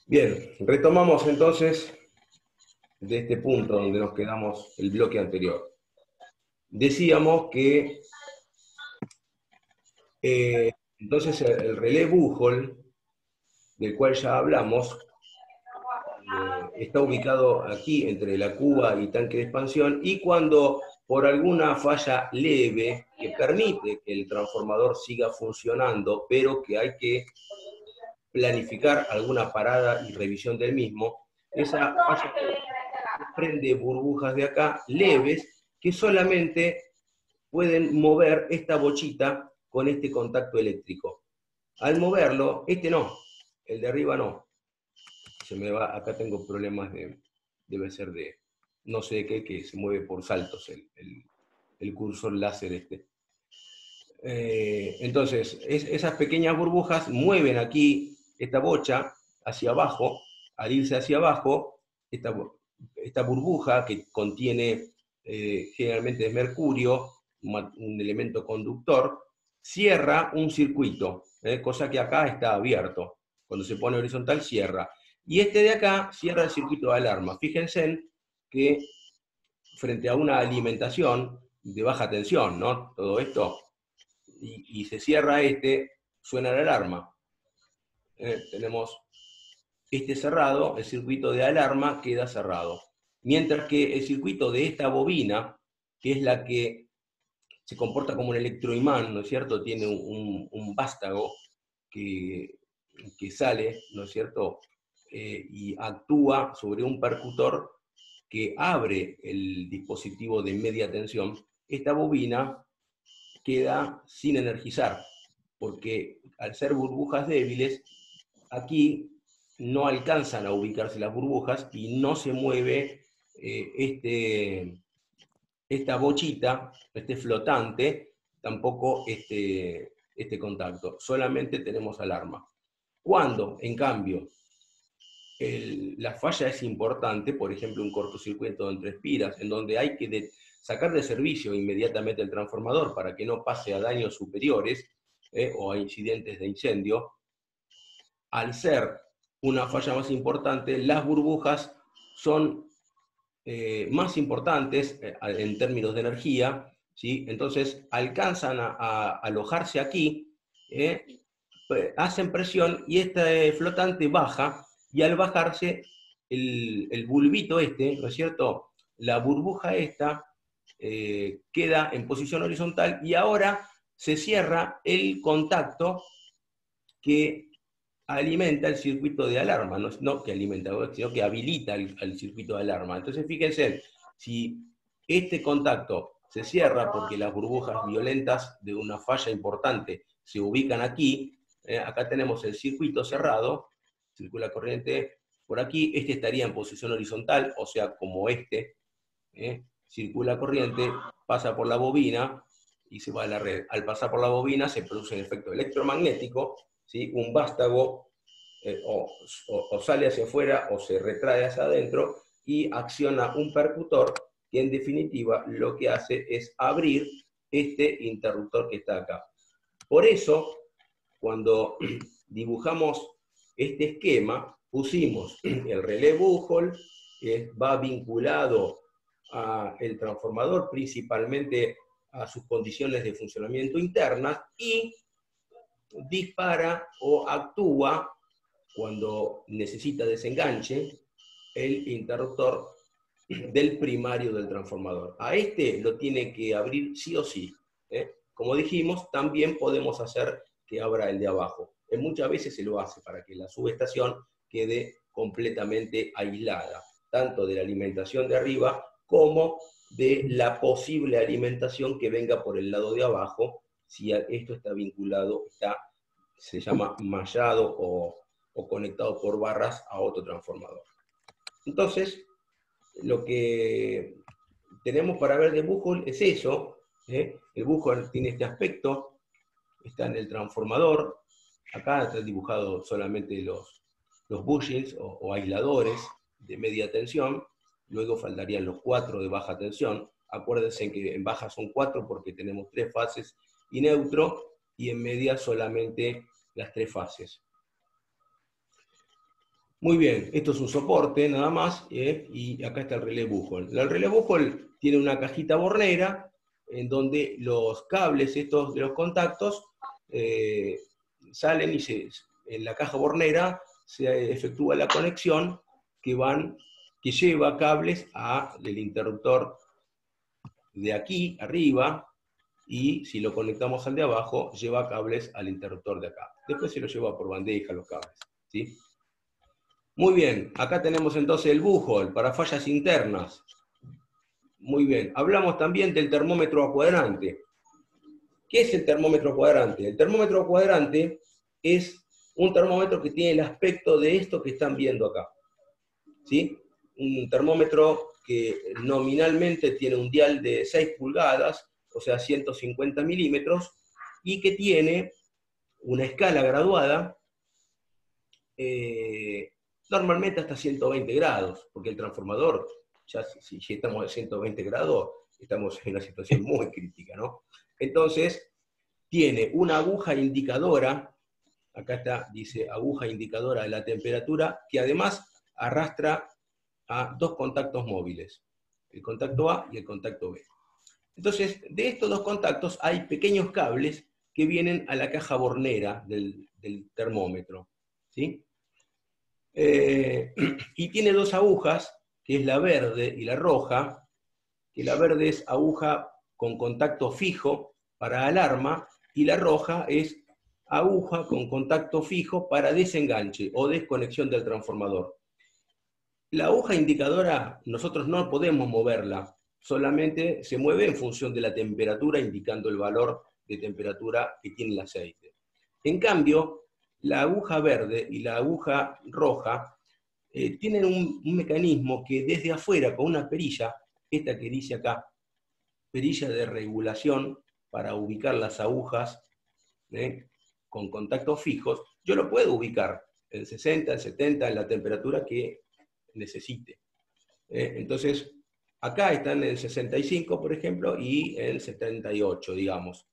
Bien, retomamos entonces de este punto donde nos quedamos el bloque anterior. Decíamos que entonces el relé Buchholz, del cual ya hablamos, está ubicado aquí entre la cuba y tanque de expansión, y cuando por alguna falla leve que permite que el transformador siga funcionando, pero que hay que planificar alguna parada y revisión del mismo, esa falla prende burbujas de acá leves que solamente pueden mover esta bochita con este contacto eléctrico. Al moverlo, este no, el de arriba no. Se me va, acá tengo problemas debe ser de, no sé de qué, que se mueve por saltos el cursor láser este. Entonces, esas pequeñas burbujas mueven aquí esta bocha hacia abajo. Al irse hacia abajo, esta burbuja que contiene generalmente es mercurio, un elemento conductor, cierra un circuito, cosa que acá está abierto. Cuando se pone horizontal, cierra. Y este de acá cierra el circuito de alarma. Fíjense que frente a una alimentación de baja tensión, ¿no? Todo esto, y se cierra este, suena la alarma. Tenemos este cerrado, el circuito de alarma queda cerrado. Mientras que el circuito de esta bobina, que es la que se comporta como un electroimán, ¿no es cierto? Tiene un vástago que, que sale, ¿no es cierto? Y actúa sobre un percutor que abre el dispositivo de media tensión. Esta bobina queda sin energizar, porque al ser burbujas débiles, aquí no alcanzan a ubicarse las burbujas y no se mueve esta bochita, este flotante, tampoco este contacto. Solamente tenemos alarma. Cuando, en cambio, la falla es importante, por ejemplo, un cortocircuito entre espiras, en donde hay que sacar de servicio inmediatamente el transformador para que no pase a daños superiores o a incidentes de incendio, al ser una falla más importante, las burbujas son más importantes en términos de energía, ¿sí? Entonces alcanzan a alojarse aquí, hacen presión y este flotante baja, y al bajarse el bulbito este, ¿no es cierto? La burbuja esta queda en posición horizontal y ahora se cierra el contacto que alimenta el circuito de alarma, no que alimenta, sino que habilita el circuito de alarma. Entonces fíjense, si este contacto se cierra porque las burbujas violentas de una falla importante se ubican aquí, acá tenemos el circuito cerrado, circula corriente por aquí, este estaría en posición horizontal, o sea, como este, circula corriente, pasa por la bobina y se va a la red. Al pasar por la bobina se produce un efecto electromagnético, ¿sí? Un vástago o sale hacia afuera o se retrae hacia adentro y acciona un percutor que en definitiva lo que hace es abrir este interruptor que está acá. Por eso, cuando dibujamos este esquema, pusimos el relé Buchholz, que va vinculado al transformador, principalmente a sus condiciones de funcionamiento internas, y dispara o actúa cuando necesita desenganche el interruptor del primario del transformador. A este lo tiene que abrir sí o sí. Como dijimos, también podemos hacer que abra el de abajo. Muchas veces se lo hace para que la subestación quede completamente aislada, tanto de la alimentación de arriba como de la posible alimentación que venga por el lado de abajo, si esto está vinculado, se llama mallado o conectado por barras a otro transformador. Entonces, lo que tenemos para ver de Buchholz es eso. El Buchholz tiene este aspecto, está en el transformador, acá están dibujados solamente los bushings o aisladores de media tensión, luego faltarían los 4 de baja tensión. Acuérdense que en baja son 4 porque tenemos 3 fases y neutro, y en media solamente las 3 fases. Muy bien, esto es un soporte nada más, y acá está el relé Buchholz. El relé Buchholz tiene una cajita bornera en donde los cables estos de los contactos salen y en la caja bornera se efectúa la conexión que lleva cables del interruptor de aquí arriba, y si lo conectamos al de abajo, lleva cables al interruptor de acá. Después se lo lleva por bandeja los cables, ¿sí? Muy bien, acá tenemos entonces el Buchholz para fallas internas. Muy bien, hablamos también del termómetro a cuadrante. ¿Qué es el termómetro cuadrante? El termómetro cuadrante es un termómetro que tiene el aspecto de esto que están viendo acá, ¿sí? Un termómetro que nominalmente tiene un dial de 6 pulgadas, o sea, 150 milímetros, y que tiene una escala graduada, normalmente hasta 120 grados, porque el transformador, ya si estamos a 120 grados, estamos en una situación muy crítica, ¿no? Entonces, tiene una aguja indicadora, acá está, dice aguja indicadora de la temperatura, que además arrastra a dos contactos móviles, el contacto A y el contacto B. Entonces, de estos dos contactos hay pequeños cables que vienen a la caja bornera del termómetro, ¿sí? Y tiene dos agujas, que es la verde y la roja, que la verde es aguja con contacto fijo para alarma, y la roja es aguja con contacto fijo para desenganche o desconexión del transformador. La aguja indicadora nosotros no podemos moverla, solamente se mueve en función de la temperatura, indicando el valor de temperatura que tiene el aceite. En cambio, la aguja verde y la aguja roja tienen un mecanismo que desde afuera, con una perilla, esta que dice acá, perilla de regulación para ubicar las agujas con contactos fijos, yo lo puedo ubicar en 60, en 70, en la temperatura que necesite. Entonces, acá están en 65, por ejemplo, y en 78, digamos.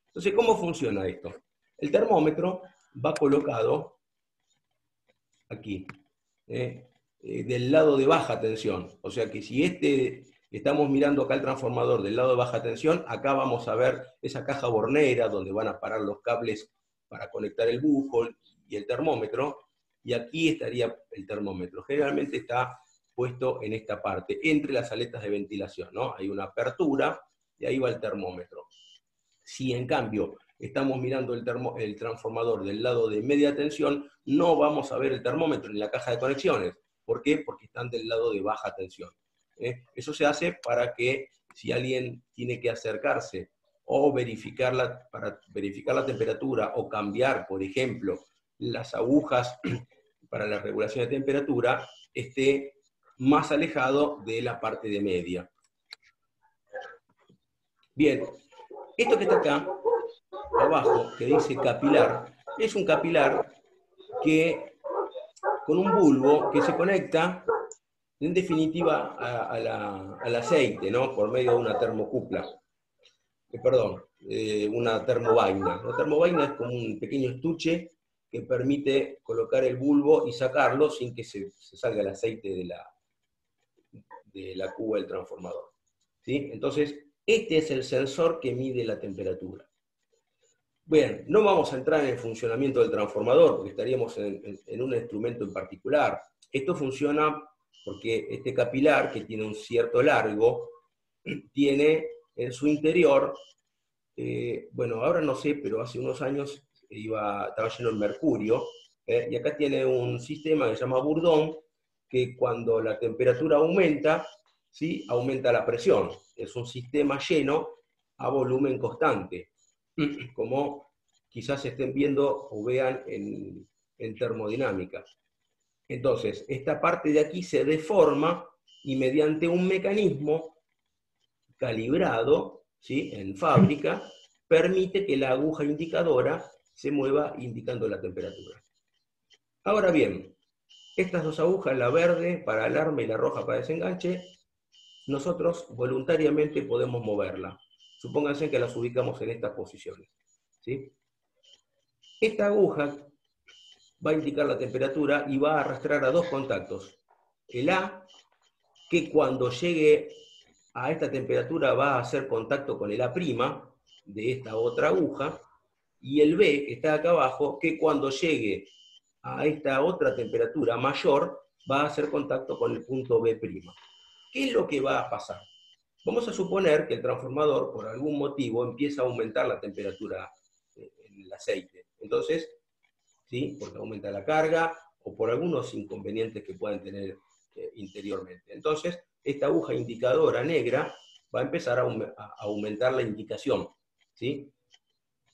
Entonces, ¿cómo funciona esto? El termómetro va colocado aquí, del lado de baja tensión. O sea que si estamos mirando acá el transformador del lado de baja tensión, acá vamos a ver esa caja bornera donde van a parar los cables para conectar el Buchholz y el termómetro, y aquí estaría el termómetro. Generalmente está puesto en esta parte, entre las aletas de ventilación, ¿no? Hay una apertura y ahí va el termómetro. Si en cambio estamos mirando el transformador del lado de media tensión, no vamos a ver el termómetro ni la caja de conexiones. ¿Por qué? Porque están del lado de baja tensión. Eso se hace para que si alguien tiene que acercarse o para verificar la temperatura o cambiar, por ejemplo, las agujas para la regulación de temperatura, esté más alejado de la parte de media. Bien, esto que está acá, abajo, que dice capilar, es un capilar con un bulbo que se conecta, en definitiva, al aceite, ¿no? Por medio de una termocupla. Una termovaina. La termovaina es como un pequeño estuche que permite colocar el bulbo y sacarlo sin que se salga el aceite de la cuba del transformador, ¿sí? Entonces, este es el sensor que mide la temperatura. Bien, no vamos a entrar en el funcionamiento del transformador, porque estaríamos en un instrumento en particular. Esto funciona porque este capilar, que tiene un cierto largo, tiene en su interior, bueno, ahora no sé, pero hace unos años estaba lleno de mercurio, y acá tiene un sistema que se llama Bourdon, que cuando la temperatura aumenta, ¿sí? Aumenta la presión. Es un sistema lleno a volumen constante, como quizás estén viendo o vean en termodinámica. Entonces, esta parte de aquí se deforma y mediante un mecanismo calibrado, ¿sí? En fábrica, permite que la aguja indicadora se mueva indicando la temperatura. Ahora bien, estas dos agujas, la verde para alarma y la roja para desenganche, nosotros voluntariamente podemos moverla. Supónganse que las ubicamos en estas posiciones, ¿sí? Esta aguja va a indicar la temperatura y va a arrastrar a dos contactos. El A, que cuando llegue a esta temperatura va a hacer contacto con el A' de esta otra aguja, y el B, que está acá abajo, que cuando llegue a esta otra temperatura mayor, va a hacer contacto con el punto B'. ¿Qué es lo que va a pasar? Vamos a suponer que el transformador, por algún motivo, empieza a aumentar la temperatura en el aceite. Entonces, ¿sí? Porque aumenta la carga o por algunos inconvenientes que puedan tener interiormente. Entonces, esta aguja indicadora negra va a empezar a aumentar la indicación. ¿Sí?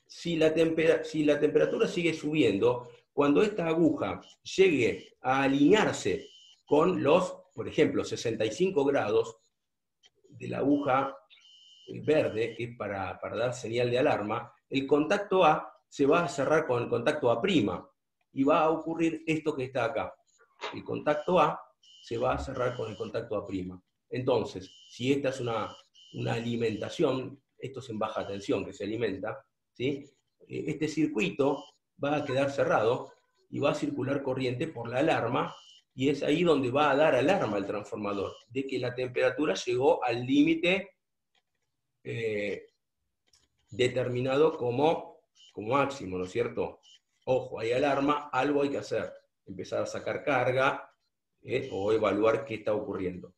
Si la temperatura sigue subiendo, cuando esta aguja llegue a alinearse con los, por ejemplo, 65 grados de la aguja verde, que es para dar señal de alarma, el contacto A se va a cerrar con el contacto A' y va a ocurrir esto que está acá. El contacto A se va a cerrar con el contacto A'. Entonces, si esta es una alimentación, esto es en baja tensión que se alimenta, ¿sí? Este circuito va a quedar cerrado y va a circular corriente por la alarma, y es ahí donde va a dar alarma el transformador, de que la temperatura llegó al límite determinado como máximo, ¿no es cierto? Ojo, hay alarma, algo hay que hacer, empezar a sacar carga o evaluar qué está ocurriendo.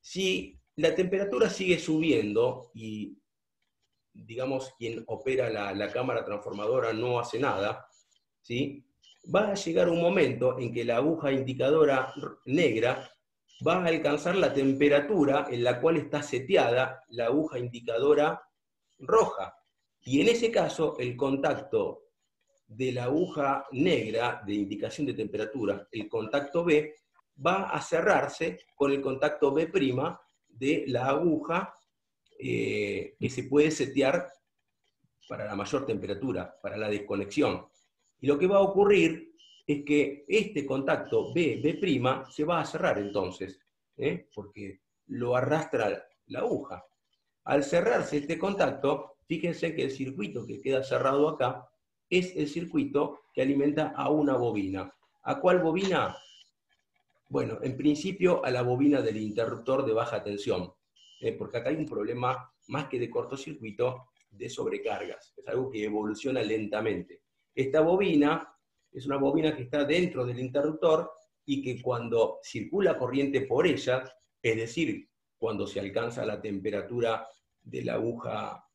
Si la temperatura sigue subiendo y, digamos, quien opera la cámara transformadora no hace nada, ¿sí? Va a llegar un momento en que la aguja indicadora negra va a alcanzar la temperatura en la cual está seteada la aguja indicadora roja. Y en ese caso, el contacto de la aguja negra de indicación de temperatura, el contacto B, va a cerrarse con el contacto B' de la aguja que se puede setear para la mayor temperatura, para la desconexión. Y lo que va a ocurrir es que este contacto B' se va a cerrar entonces, porque lo arrastra la aguja. Al cerrarse este contacto, fíjense que el circuito que queda cerrado acá es el circuito que alimenta a una bobina. ¿A cuál bobina? Bueno, en principio a la bobina del interruptor de baja tensión, porque acá hay un problema más que de cortocircuito, de sobrecargas. Es algo que evoluciona lentamente. Esta bobina es una bobina que está dentro del interruptor y que cuando circula corriente por ella, es decir, cuando se alcanza la temperatura de la aguja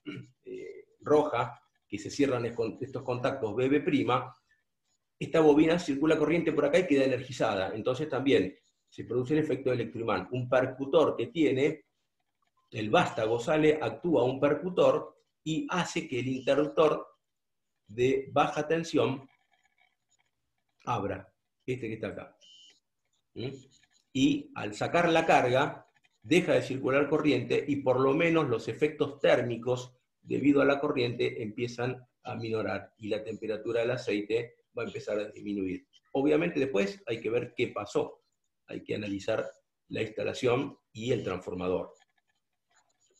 roja, que se cierran estos contactos BB', esta bobina circula corriente por acá y queda energizada. Entonces también se produce el efecto electroimán. Un percutor que tiene, el vástago sale, actúa un percutor y hace que el interruptor de baja tensión abra, este que está acá. Y al sacar la carga, deja de circular corriente y por lo menos los efectos térmicos debido a la corriente empiezan a minorar y la temperatura del aceite va a empezar a disminuir. Obviamente después hay que ver qué pasó, hay que analizar la instalación y el transformador.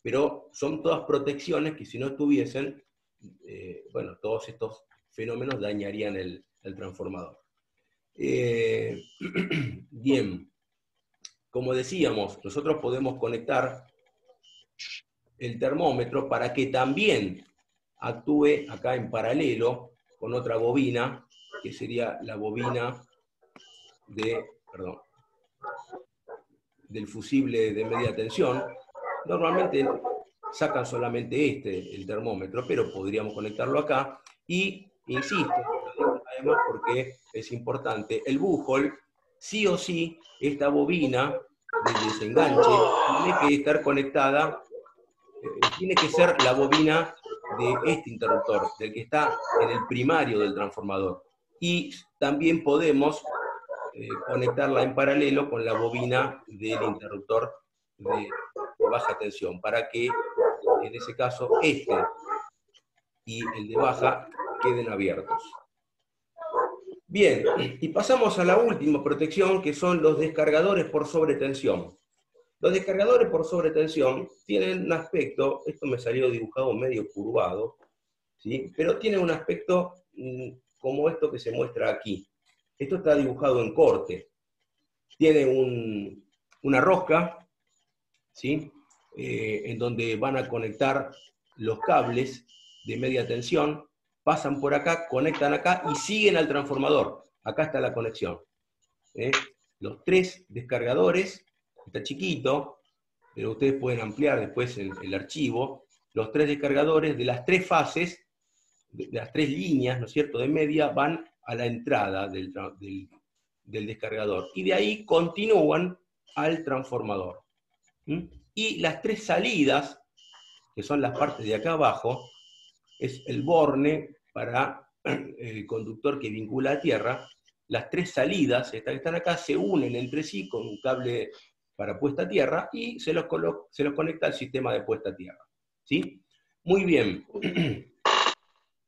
Pero son todas protecciones que si no estuviesen, bueno, todos estos fenómenos dañarían el transformador. Bien, como decíamos, nosotros podemos conectar el termómetro para que también actúe acá en paralelo con otra bobina, que sería la bobina del fusible de media tensión. Normalmente sacan solamente el termómetro, pero podríamos conectarlo acá. Y, insisto, lo digo además porque es importante, el búhol, sí o sí, esta bobina de desenganche tiene que estar conectada, tiene que ser la bobina de este interruptor, del que está en el primario del transformador. Y también podemos conectarla en paralelo con la bobina del interruptor de baja tensión, para que en ese caso este y el de baja queden abiertos. Bien, y pasamos a la última protección, que son los descargadores por sobretensión. Los descargadores por sobretensión tienen un aspecto, esto me salió dibujado medio curvado, ¿sí? Pero tiene un aspecto como esto que se muestra aquí. Esto está dibujado en corte. Tiene una rosca, ¿sí? En donde van a conectar los cables de media tensión, pasan por acá, conectan acá y siguen al transformador. Acá está la conexión. Los 3 descargadores, está chiquito, pero ustedes pueden ampliar después el archivo, los 3 descargadores de las 3 fases, de las 3 líneas, ¿no es cierto?, de media, van a la entrada del descargador, y de ahí continúan al transformador. Y las 3 salidas, que son las partes de acá abajo, es el borne para el conductor que vincula a tierra. Las 3 salidas, estas que están acá, se unen entre sí con un cable para puesta a tierra y se los conecta al sistema de puesta a tierra. ¿Sí? Muy bien.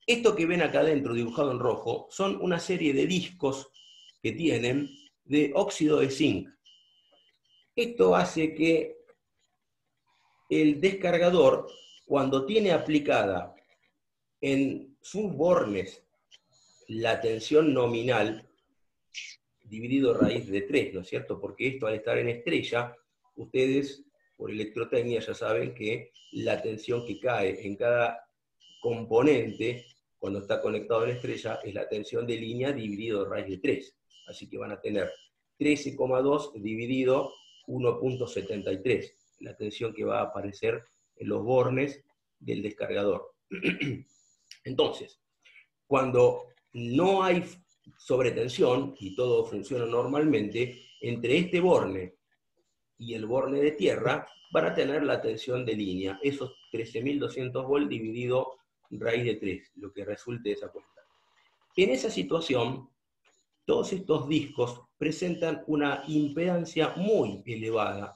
Esto que ven acá adentro, dibujado en rojo, son una serie de discos que tienen de óxido de zinc. Esto hace que el descargador, cuando tiene aplicada en sus bornes la tensión nominal, dividido raíz de 3, ¿no es cierto? Porque esto, al estar en estrella, ustedes, por electrotecnia, ya saben que la tensión que cae en cada componente, cuando está conectado en estrella, es la tensión de línea dividido raíz de 3. Así que van a tener 13,2 dividido 1,73, la tensión que va a aparecer en los bornes del descargador. Entonces, cuando no hay sobretensión y todo funciona normalmente, entre este borne y el borne de tierra van a tener la tensión de línea, esos 13.200 volts dividido raíz de 3, lo que resulte de esa cuenta. En esa situación, todos estos discos presentan una impedancia muy elevada,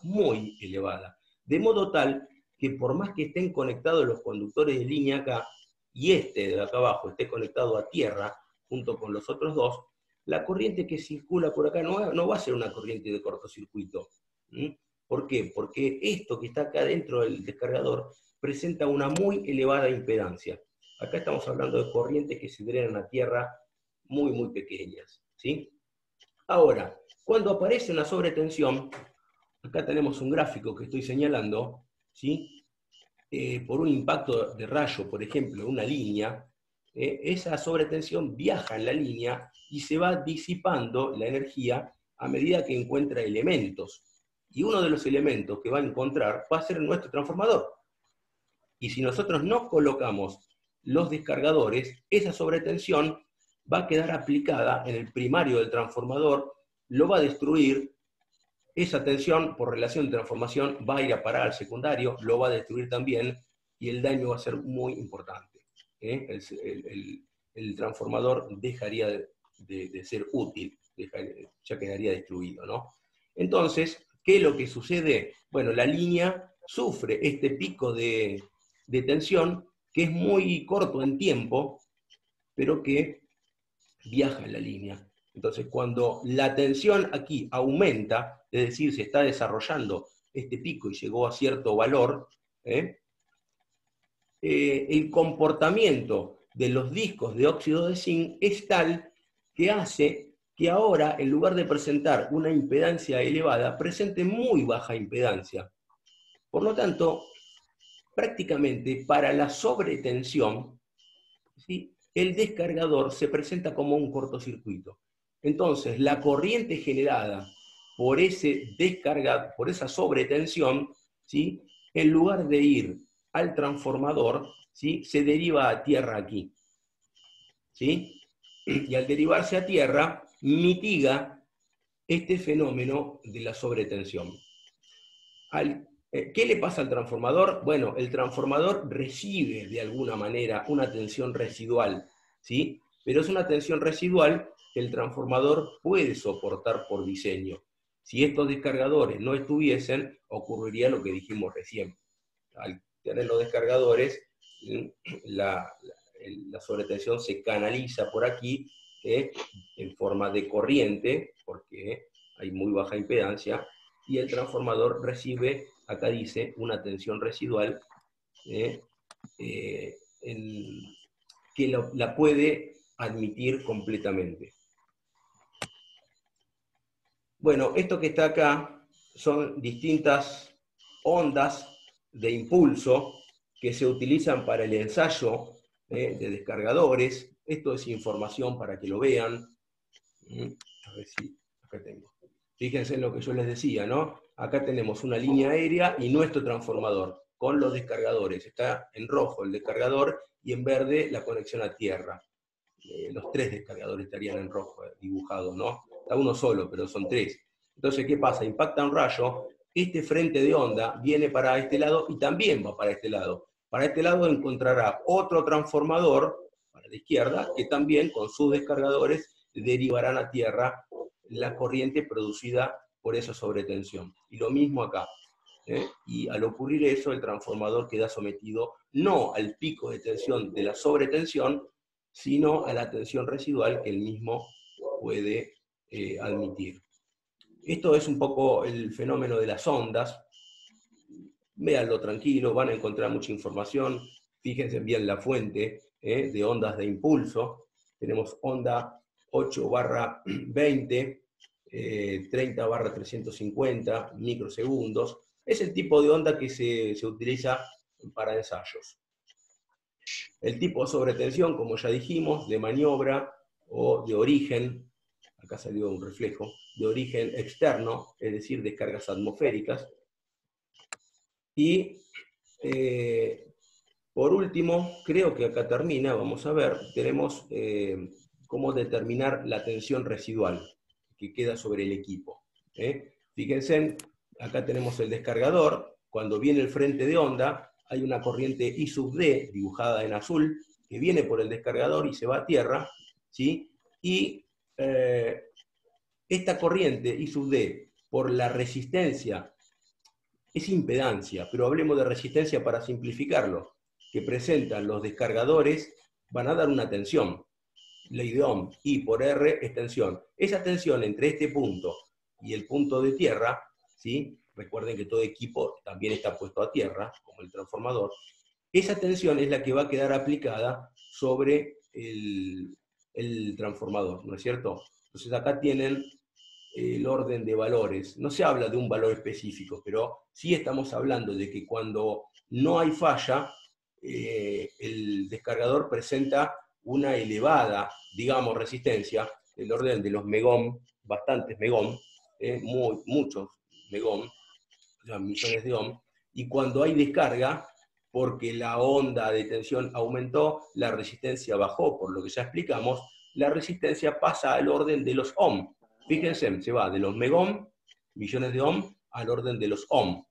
de modo tal que por más que estén conectados los conductores de línea acá, y este de acá abajo esté conectado a tierra, junto con los otros dos, la corriente que circula por acá no va a ser una corriente de cortocircuito. ¿Por qué? Porque esto que está acá dentro del descargador presenta una muy elevada impedancia. Acá estamos hablando de corrientes que se drenan a tierra muy pequeñas. ¿Sí? Ahora, cuando aparece una sobretensión, acá tenemos un gráfico que estoy señalando, ¿sí? Por un impacto de rayo, por ejemplo, en una línea, esa sobretensión viaja en la línea y se va disipando la energía a medida que encuentra elementos. Y uno de los elementos que va a encontrar va a ser nuestro transformador. Y si nosotros no colocamos los descargadores, esa sobretensión va a quedar aplicada en el primario del transformador, lo va a destruir. Esa tensión, por relación de transformación, va a ir a parar al secundario, lo va a destruir también, y el daño va a ser muy importante. El transformador dejaría de ser útil, ya quedaría destruido, ¿no? Entonces, ¿qué es lo que sucede? Bueno, la línea sufre este pico de tensión, que es muy corto en tiempo, pero que viaja en la línea. Entonces, cuando la tensión aquí aumenta, es decir, se está desarrollando este pico y llegó a cierto valor, el comportamiento de los discos de óxido de zinc es tal que hace que ahora, en lugar de presentar una impedancia elevada, presente muy baja impedancia. Por lo tanto, prácticamente para la sobretensión, ¿sí?, el descargador se presenta como un cortocircuito. Entonces, la corriente generada por esa sobretensión, ¿sí?, en lugar de ir al transformador, ¿sí?, se deriva a tierra aquí. ¿Sí? Y al derivarse a tierra, mitiga este fenómeno de la sobretensión. ¿Qué le pasa al transformador? Bueno, el transformador recibe de alguna manera una tensión residual, ¿sí? Pero es una tensión residual que el transformador puede soportar por diseño. Si estos descargadores no estuviesen, ocurriría lo que dijimos recién. Al tener los descargadores, la sobretensión se canaliza por aquí en forma de corriente, porque hay muy baja impedancia, y el transformador recibe, acá dice, una tensión residual que la puede admitir completamente. Bueno, esto que está acá son distintas ondas de impulso que se utilizan para el ensayo de descargadores. Esto es información para que lo vean. A ver si acá tengo. Fíjense en lo que yo les decía, ¿no? Acá tenemos una línea aérea y nuestro transformador con los descargadores. Está en rojo el descargador y en verde la conexión a tierra. Los tres descargadores estarían en rojo dibujados, ¿no? Está uno solo, pero son tres. Entonces, ¿qué pasa? Impacta un rayo, este frente de onda viene para este lado y también va para este lado. Para este lado encontrará otro transformador, para la izquierda, que también con sus descargadores derivarán a tierra la corriente producida por esa sobretensión. Y lo mismo acá. Y al ocurrir eso, el transformador queda sometido no al pico de tensión de la sobretensión, sino a la tensión residual que el mismo puede admitir. Esto es un poco el fenómeno de las ondas. Véanlo tranquilo, van a encontrar mucha información. Fíjense bien la fuente de ondas de impulso. Tenemos onda 8/20, 30/350 microsegundos. Es el tipo de onda que se utiliza para ensayos. El tipo de sobretensión, como ya dijimos, de maniobra o de origen, acá salió un reflejo, de origen externo, es decir, descargas atmosféricas. Y por último, creo que acá termina, vamos a ver, tenemos cómo determinar la tensión residual que queda sobre el equipo. Fíjense, acá tenemos el descargador, cuando viene el frente de onda, hay una corriente I sub D, dibujada en azul, que viene por el descargador y se va a tierra, ¿sí? Y esta corriente I sub D, por la resistencia, es impedancia, pero hablemos de resistencia para simplificarlo, que presentan los descargadores, van a dar una tensión. Ley de Ohm, I por R es tensión. Esa tensión entre este punto y el punto de tierra, ¿sí? Recuerden que todo equipo también está puesto a tierra, como el transformador. Esa tensión es la que va a quedar aplicada sobre el transformador, ¿no es cierto? Entonces acá tienen el orden de valores. No se habla de un valor específico, pero sí estamos hablando de que cuando no hay falla, el descargador presenta una elevada, digamos, resistencia, del orden de los megohm, bastantes megohm, muchos megohm, o sea, millones de ohm, y cuando hay descarga, porque la onda de tensión aumentó, la resistencia bajó, por lo que ya explicamos, la resistencia pasa al orden de los ohm. Fíjense, se va de los megohm, millones de ohm, al orden de los ohm.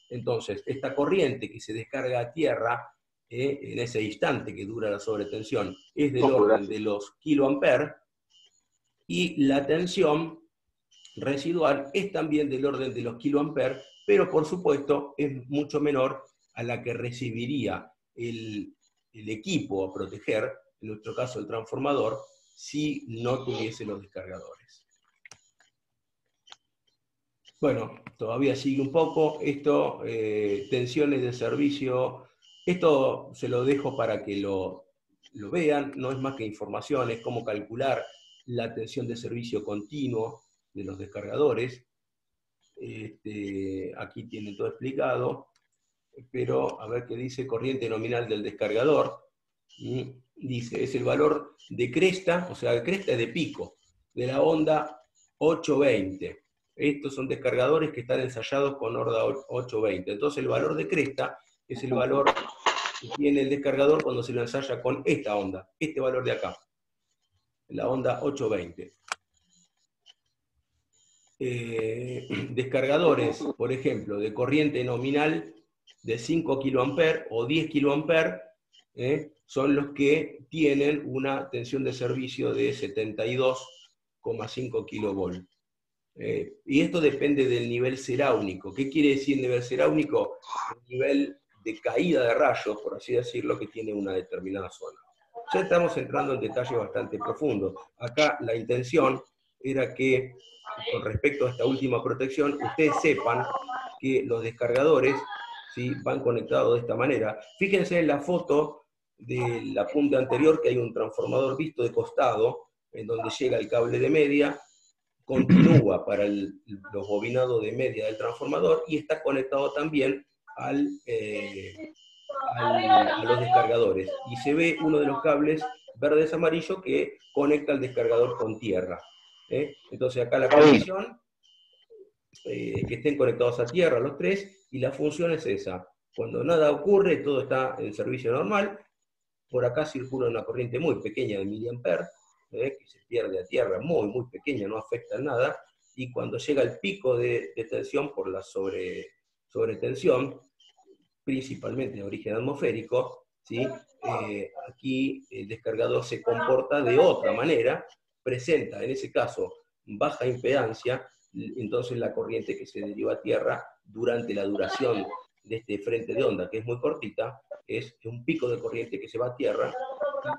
Entonces, esta corriente que se descarga a tierra en ese instante que dura la sobretensión es del orden de los kiloamperes, y la tensión residual es también del orden de los kiloamperes, pero por supuesto es mucho menor a la que recibiría el equipo a proteger, en nuestro caso el transformador, si no tuviese los descargadores. Bueno, todavía sigue un poco esto, tensiones de servicio. Esto se lo dejo para que lo vean, no es más que información, es cómo calcular la tensión de servicio continuo de los descargadores. Aquí tiene todo explicado, pero a ver qué dice corriente nominal del descargador. Dice, es el valor de cresta, o sea, de cresta es de pico, de la onda 820. Estos son descargadores que están ensayados con onda 820. Entonces el valor de cresta es el valor que tiene el descargador cuando se lo ensaya con esta onda, este valor de acá, la onda 820. Descargadores, por ejemplo, de corriente nominal de 5 kA o 10 kA, son los que tienen una tensión de servicio de 72,5 kV. Y esto depende del nivel ceráunico. ¿Qué quiere decir nivel ceráunico? El nivel de caída de rayos, por así decirlo, que tiene una determinada zona. Ya estamos entrando en detalles bastante profundos. Acá la intención era que, con respecto a esta última protección, ustedes sepan que los descargadores, ¿sí?, van conectados de esta manera. Fíjense en la foto del apunte anterior que hay un transformador visto de costado, en donde llega el cable de media, continúa para los bobinados de media del transformador y está conectado también a los descargadores. Y se ve uno de los cables verdes amarillo que conecta el descargador con tierra. Entonces acá la condición que estén conectados a tierra los tres, y la función es esa. Cuando nada ocurre, todo está en servicio normal. Por acá circula una corriente muy pequeña de miliamperes, que se pierde a tierra, muy, muy pequeña, no afecta en nada, y cuando llega el pico de tensión por la sobretensión, principalmente de origen atmosférico, ¿sí? Aquí el descargador se comporta de otra manera, presenta en ese caso baja impedancia, entonces la corriente que se deriva a tierra durante la duración de este frente de onda, que es muy cortita, es un pico de corriente que se va a tierra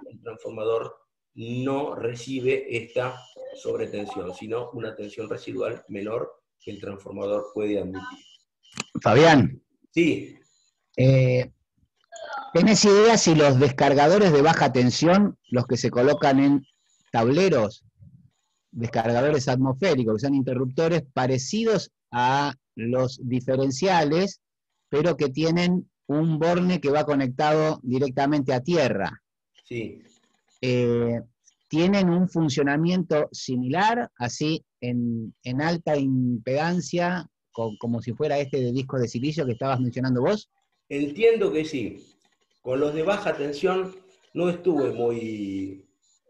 y el transformador no recibe esta sobretensión, sino una tensión residual menor que el transformador puede admitir. Fabián, Sí. ¿Tenés idea si los descargadores de baja tensión, los que se colocan en tableros, descargadores atmosféricos, que son interruptores parecidos a los diferenciales, pero que tienen un borne que va conectado directamente a tierra? Sí. ¿Tienen un funcionamiento similar, así en alta impedancia, como si fuera este de disco de silicio que estabas mencionando vos? Entiendo que sí. Con los de baja tensión no estuve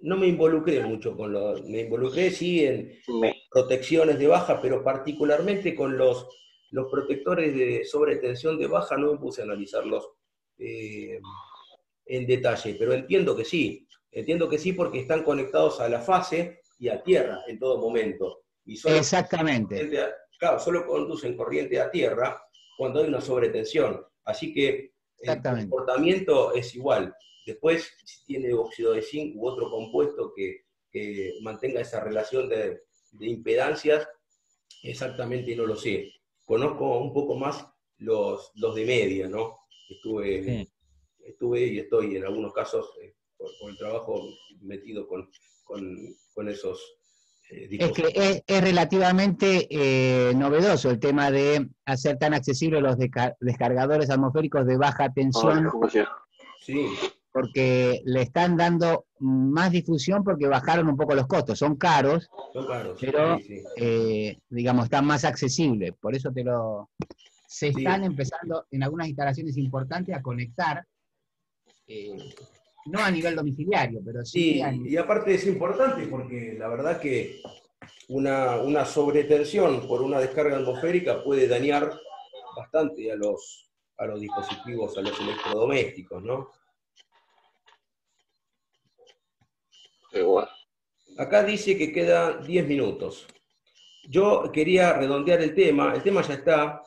no me involucré mucho con los, me involucré sí en protecciones de baja, pero particularmente con los protectores de sobretensión de baja no me puse a analizarlos en detalle, pero entiendo que sí porque están conectados a la fase y a tierra en todo momento. Y solo Exactamente. Claro, solo conducen corriente a tierra cuando hay una sobretensión. Así que el comportamiento es igual. Después, si tiene óxido de zinc u otro compuesto que mantenga esa relación de impedancias, exactamente no lo sé. Conozco un poco más los de media, ¿no? Estuve y estoy en algunos casos, por el trabajo, metido con esos dispositivos. Es que es relativamente novedoso el tema de hacer tan accesibles los descargadores atmosféricos de baja tensión, sí, porque le están dando más difusión porque bajaron un poco los costos. Son caros, pero sí. digamos, están más accesibles. Por eso se están Sí. empezando en algunas instalaciones importantes a conectar, no a nivel domiciliario, pero sí a nivel... Y aparte es importante porque la verdad que una sobretensión por una descarga atmosférica puede dañar bastante a los dispositivos, a los electrodomésticos, ¿no? Igual. Acá dice que quedan 10 minutos. Yo quería redondear el tema ya está.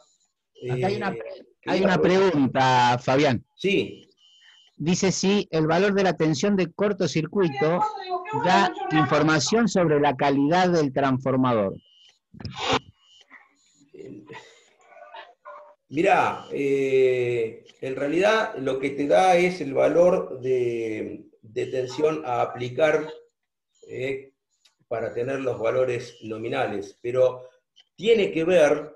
Acá hay una pregunta, Fabián. Sí. Dice si el valor de la tensión de cortocircuito da información sobre la calidad del transformador. Mirá, en realidad lo que te da es el valor de tensión a aplicar para tener los valores nominales, pero tiene que ver,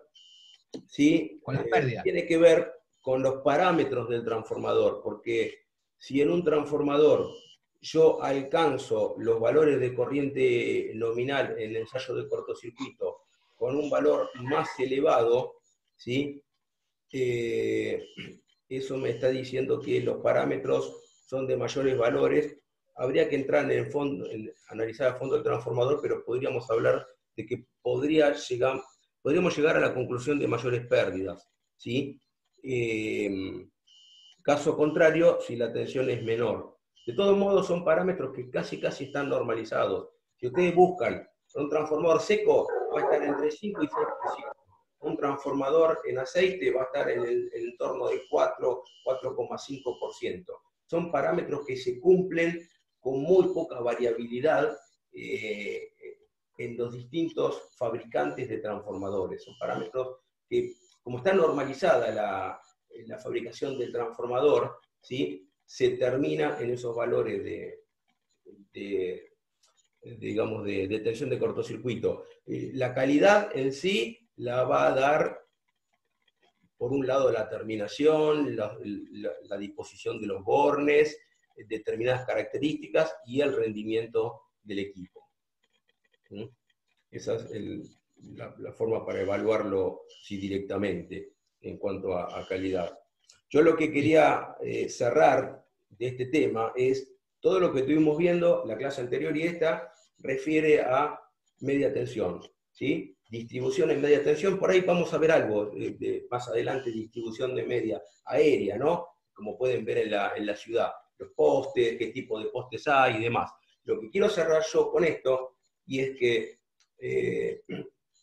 ¿sí? Con las pérdidas. Tiene que ver con los parámetros del transformador, porque si en un transformador yo alcanzo los valores de corriente nominal en el ensayo de cortocircuito con un valor más elevado, ¿sí? Eso me está diciendo que los parámetros son de mayores valores. Habría que entrar analizar a fondo el transformador, pero podríamos hablar de que podríamos llegar a la conclusión de mayores pérdidas, ¿sí? Caso contrario, si la tensión es menor. De todos modos, son parámetros que casi están normalizados. Si ustedes buscan un transformador seco, va a estar entre 5 y 6%. Un transformador en aceite va a estar en el entorno del 4,5%. Son parámetros que se cumplen con muy poca variabilidad en los distintos fabricantes de transformadores. Son parámetros que, como está normalizada la fabricación del transformador, ¿sí? Se termina en esos valores de digamos, de detención de cortocircuito. La calidad en sí la va a dar, por un lado, la terminación, la disposición de los bornes, determinadas características y el rendimiento del equipo. ¿Mm? Esa es la forma para evaluarlo sí, directamente en cuanto a calidad. Yo lo que quería cerrar de este tema es todo lo que estuvimos viendo, la clase anterior y esta, refiere a media tensión, ¿sí? Distribución en media tensión, por ahí vamos a ver algo más adelante, distribución de media aérea, ¿no? Como pueden ver en la ciudad, los postes, qué tipo de postes hay y demás. Lo que quiero cerrar yo con esto, y es que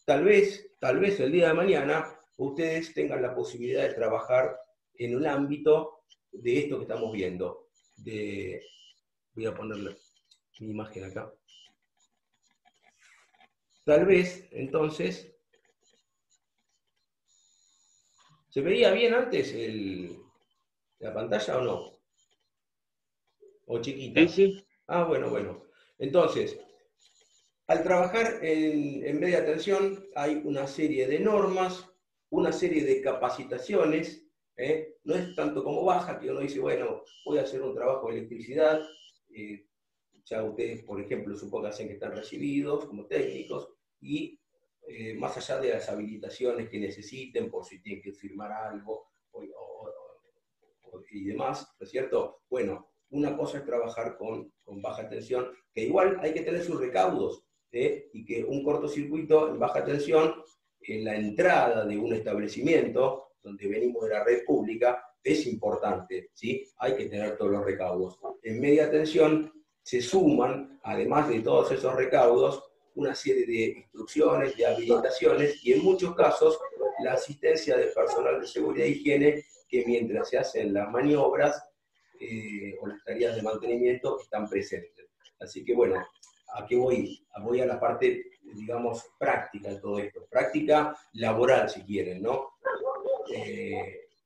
tal vez el día de mañana ustedes tengan la posibilidad de trabajar en un ámbito de esto que estamos viendo. Voy a ponerle mi imagen acá. Tal vez, entonces, ¿se veía bien antes la pantalla o no? ¿O chiquita? Sí, sí. Ah, bueno. Entonces, al trabajar en media tensión hay una serie de normas, una serie de capacitaciones, no es tanto como baja, que uno dice, bueno, voy a hacer un trabajo de electricidad, ya ustedes, por ejemplo, supónganse que están recibidos como técnicos, y más allá de las habilitaciones que necesiten, por si tienen que firmar algo y demás, ¿no es cierto? Bueno, una cosa es trabajar con baja tensión, que igual hay que tener sus recaudos, y que un cortocircuito en baja tensión, en la entrada de un establecimiento, donde venimos de la red pública, es importante, ¿sí? Hay que tener todos los recaudos. En media tensión se suman, además de todos esos recaudos, una serie de instrucciones, de habilitaciones, y en muchos casos la asistencia del personal de seguridad e higiene, que mientras se hacen las maniobras o las tareas de mantenimiento están presentes. Así que bueno, ¿a qué voy? Voy a la parte, digamos, práctica de todo esto, práctica laboral si quieren, ¿no?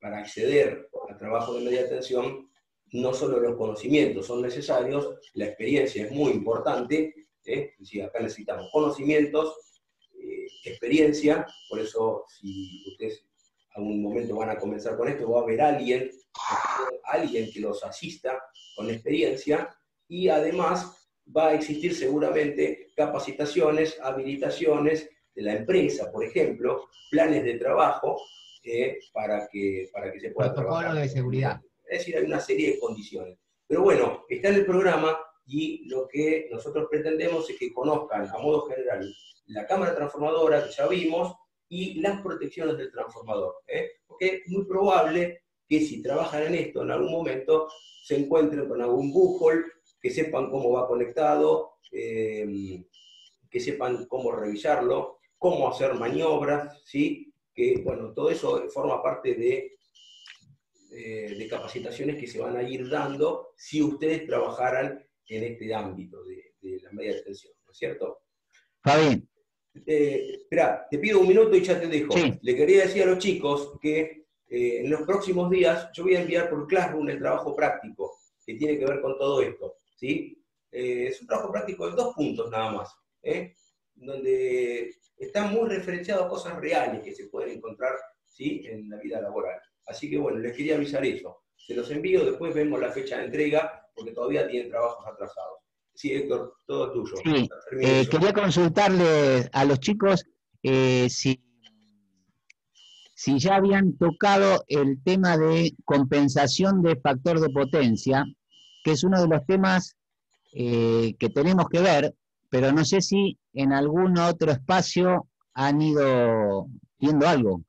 Para acceder al trabajo de media tensión, no solo los conocimientos son necesarios, la experiencia es muy importante, es decir, acá necesitamos conocimientos, experiencia, por eso si ustedes a un momento van a comenzar con esto, va a haber alguien que los asista con experiencia, y además va a existir seguramente capacitaciones, habilitaciones de la empresa, por ejemplo, planes de trabajo para que se pueda trabajar. Protocolo de seguridad. Es decir, hay una serie de condiciones. Pero bueno, está en el programa, y lo que nosotros pretendemos es que conozcan a modo general la cámara transformadora que ya vimos y las protecciones del transformador. Porque es muy probable que si trabajan en esto en algún momento se encuentren con algún búhol, que sepan cómo va conectado, que sepan cómo revisarlo, cómo hacer maniobras, ¿sí? Que, bueno, todo eso forma parte de capacitaciones que se van a ir dando si ustedes trabajaran en este ámbito de la media tensión, ¿no es cierto? Fabi. Espera, te pido un minuto y ya te dejo. Sí. Le quería decir a los chicos que en los próximos días yo voy a enviar por Classroom el trabajo práctico que tiene que ver con todo esto, ¿sí? Es un trabajo práctico de 2 puntos nada más, donde están muy referenciadas cosas reales que se pueden encontrar, ¿sí? En la vida laboral. Así que bueno, les quería avisar eso. Se los envío, después vemos la fecha de entrega, porque todavía tienen trabajos atrasados. Sí, Héctor, todo tuyo. Sí, quería consultarle a los chicos si ya habían tocado el tema de compensación de factor de potencia, que es uno de los temas que tenemos que ver, pero no sé si en algún otro espacio han ido viendo algo.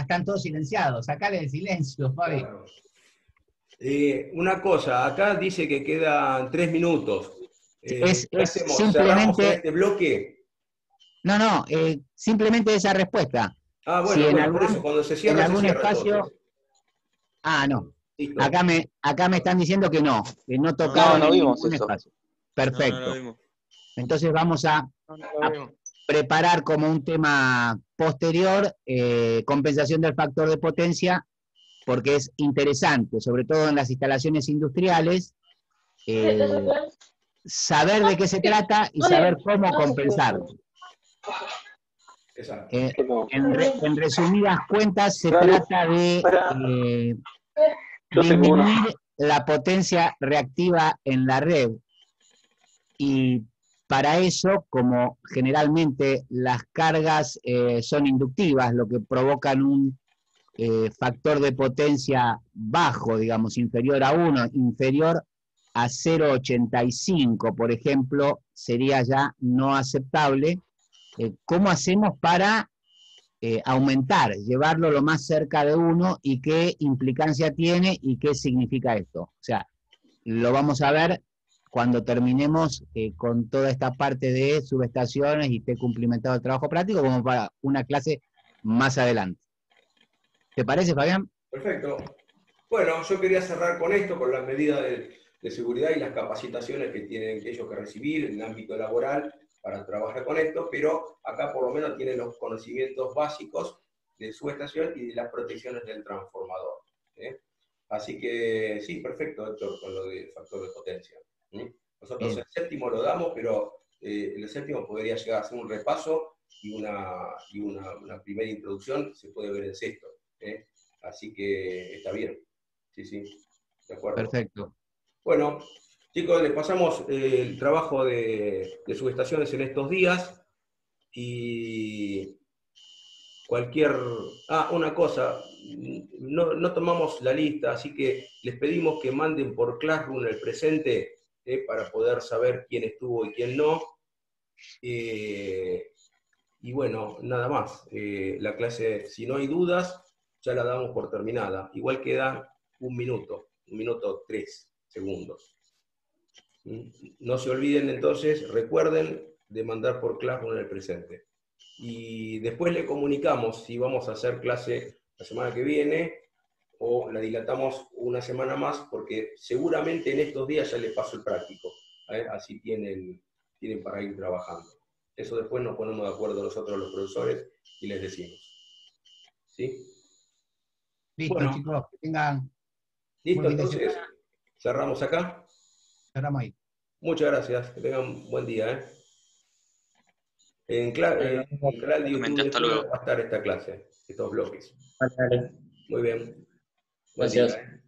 Están todos silenciados, sacale el silencio, Fabi. Claro. Una cosa, acá dice que quedan 3 minutos. Es ¿Qué hacemos? simplemente... ¿Cerramos en este bloque? No, simplemente esa respuesta. Ah, bueno, si por eso, cuando se cierra, en algún se cierra, espacio... entonces. No. Listo. Acá me están diciendo que no tocaron no en vimos ningún eso. espacio. Perfecto. No vimos. Entonces vamos a vimos. preparar como un tema posterior compensación del factor de potencia porque es interesante, sobre todo en las instalaciones industriales, saber de qué se trata y saber cómo compensarlo. Exacto. En resumidas cuentas, se trata de disminuir la potencia reactiva en la red. Y para eso, como generalmente las cargas son inductivas, lo que provocan un factor de potencia bajo, digamos, inferior a 1, inferior a 0,85, por ejemplo, sería ya no aceptable. ¿Cómo hacemos para aumentar, llevarlo lo más cerca de 1 y qué implicancia tiene y qué significa esto? O sea, lo vamos a ver cuando terminemos con toda esta parte de subestaciones y esté cumplimentado el trabajo práctico, como para una clase más adelante. ¿Te parece, Fabián? Perfecto. Bueno, yo quería cerrar con esto, con las medidas de seguridad y las capacitaciones que tienen ellos que recibir en el ámbito laboral para trabajar con esto, pero acá por lo menos tienen los conocimientos básicos de su estación y de las protecciones del transformador. Así que sí, perfecto, Héctor, con lo del factor de potencia. Nosotros el séptimo lo damos, pero el séptimo podría llegar a ser un repaso y una primera introducción se puede ver en sexto. Así que está bien. Sí, sí, de acuerdo. Perfecto. Bueno, chicos, les pasamos el trabajo de subestaciones en estos días y cualquier... una cosa, no tomamos la lista, así que les pedimos que manden por Classroom el presente para poder saber quién estuvo y quién no. Y bueno, nada más. La clase, si no hay dudas, ya la damos por terminada. Igual queda un minuto 3 segundos. No se olviden entonces, recuerden de mandar por Classroom en el presente. Y después le comunicamos si vamos a hacer clase la semana que viene o la dilatamos una semana más, porque seguramente en estos días ya les paso el práctico. Así tienen para ir trabajando. Eso después nos ponemos de acuerdo nosotros los profesores y les decimos. ¿Sí? Listo, bueno, chicos, que tengan... Listo, entonces, cerramos acá. Cerramos ahí. Muchas gracias, que tengan un buen día. En el canal de YouTube después va a estar esta clase, estos bloques. Vale. Muy bien. Buen Gracias. día.